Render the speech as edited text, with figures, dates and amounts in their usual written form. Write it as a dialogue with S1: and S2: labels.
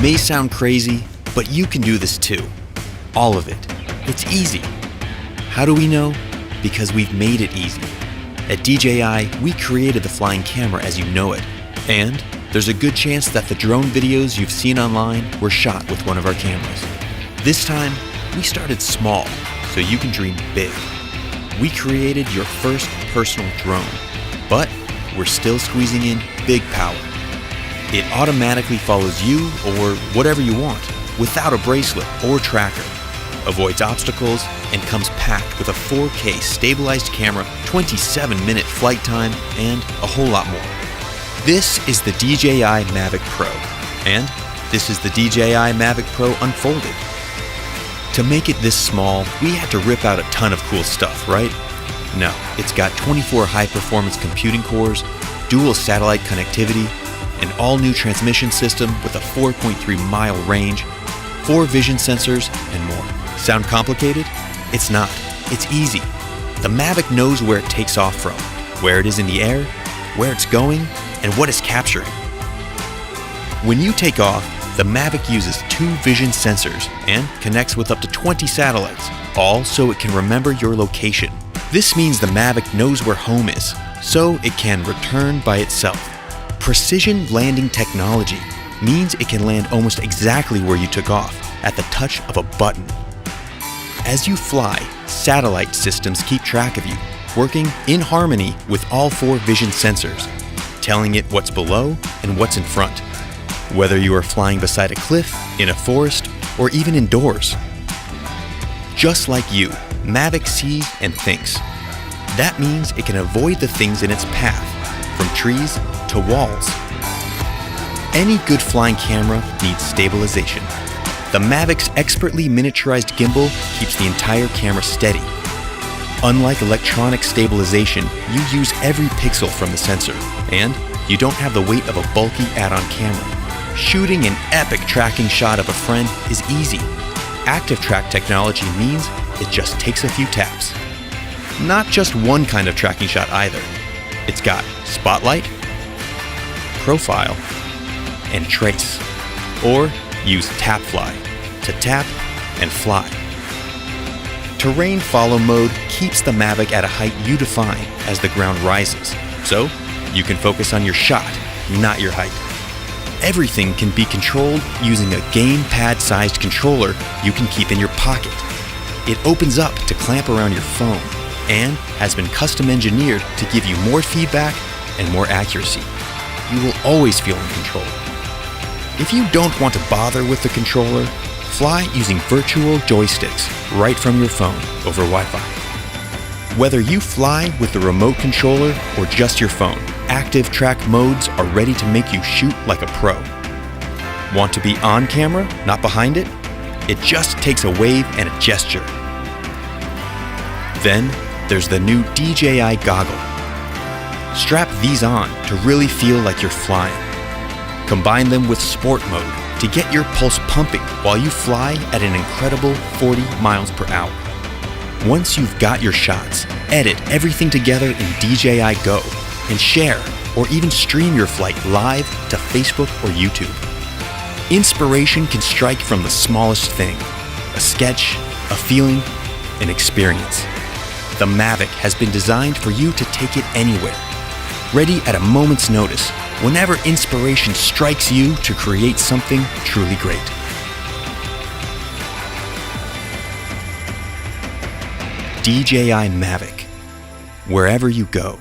S1: may sound crazy, but you can do this too. All of it. It's easy. How do we know? Because we've made it easy. At DJI, we created the flying camera as you know it. And there's a good chance that the drone videos you've seen online were shot with one of our cameras. This time, we started small, so you can dream big. We created your first personal drone, but we're still squeezing in big power. It automatically follows you or whatever you want, without a bracelet or tracker, avoids obstacles, and comes packed with a 4K stabilized camera, 27-minute flight time, and a whole lot more. This is the DJI Mavic Pro, and this is the DJI Mavic Pro Unfolded. To make it this small, we had to rip out a ton of cool stuff, right? No, it's got 24 high-performance computing cores, dual satellite connectivity, an all-new transmission system with a 4.3-mile range, 4 vision sensors, and more. Sound complicated? It's not. It's easy. The Mavic knows where it takes off from, where it is in the air, where it's going, and what it's capturing. When you take off, the Mavic uses 2 vision sensors and connects with up to 20 satellites, all so it can remember your location. This means the Mavic knows where home is, so it can return by itself. Precision landing technology means it can land almost exactly where you took off, at the touch of a button. As you fly, satellite systems keep track of you, working in harmony with all 4 vision sensors, telling it what's below and what's in front. Whether you are flying beside a cliff, in a forest, or even indoors. Just like you, Mavic sees and thinks. That means it can avoid the things in its path, from trees to walls. Any good flying camera needs stabilization. The Mavic's expertly miniaturized gimbal keeps the entire camera steady. Unlike electronic stabilization, you use every pixel from the sensor, and you don't have the weight of a bulky add-on camera. Shooting an epic tracking shot of a friend is easy. Active track technology means it just takes a few taps. Not just one kind of tracking shot either. It's got spotlight, profile, and trace. Or use tap fly to tap and fly. Terrain follow mode keeps the Mavic at a height you define as the ground rises, so you can focus on your shot, not your height. Everything can be controlled using a gamepad-sized controller you can keep in your pocket. It opens up to clamp around your phone and has been custom engineered to give you more feedback and more accuracy. You will always feel in control. If you don't want to bother with the controller, fly using virtual joysticks right from your phone over Wi-Fi. Whether you fly with the remote controller or just your phone, active track modes are ready to make you shoot like a pro. Want to be on camera, not behind it? It just takes a wave and a gesture. Then there's the new DJI goggle. Strap these on to really feel like you're flying. Combine them with sport mode to get your pulse pumping while you fly at an incredible 40 miles per hour. Once you've got your shots, edit everything together in DJI Go and share or even stream your flight live to Facebook or YouTube. Inspiration can strike from the smallest thing: a sketch, a feeling, an experience. The Mavic has been designed for you to take it anywhere, ready at a moment's notice, whenever inspiration strikes you to create something truly great. DJI Mavic, wherever you go.